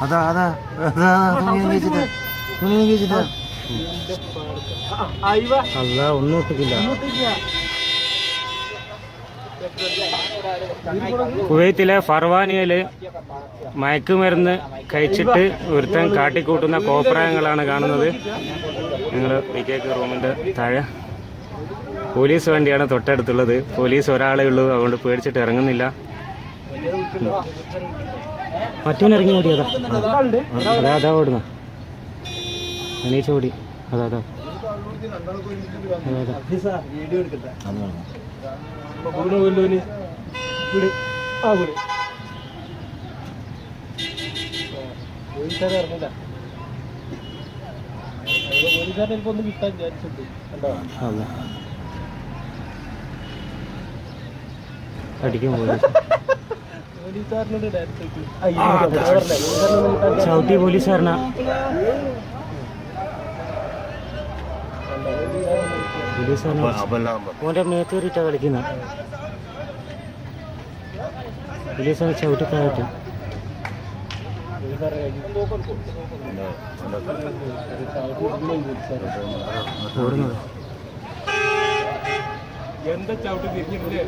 അതാ അതാ അതാ തുണി കഴിച്ചിട്ട് അല്ല ഒന്നും ഒട്ടിക്കില്ല. കുവൈത്തിലെ ഫർവാനിയയില് മയക്കുമരുന്ന് കഴിച്ചിട്ട് ഒരുത്തൻ കാട്ടിക്കൂട്ടുന്ന കോപ്രായങ്ങളാണ് കാണുന്നത്. ഞങ്ങൾ വിക്കേക്ക് റൂമിന്റെ താഴെ പോലീസ് വണ്ടിയാണ് തൊട്ടടുത്തുള്ളത്. പോലീസ് ഒരാളേ ഉള്ളൂ, അതുകൊണ്ട് പേടിച്ചിട്ട് ഇറങ്ങുന്നില്ല. മറ്റവനിറങ്ങി ഓടി. അതാ അതാ ഓടുന്ന എണീച്ച ഓടി. അതാ അതാ അടിക്കും ചവിട്ടി പോലീസുകാരനാ. ഓന്റെ മേത്തേറിയിട്ടാ കളിക്കുന്ന. പോലീസാണ് ചവിട്ടിക്കായിട്ട്. ഓടുന്നത് എന്താ ചവിട്ടി തിരിഞ്ഞിട്ടില്ലേ?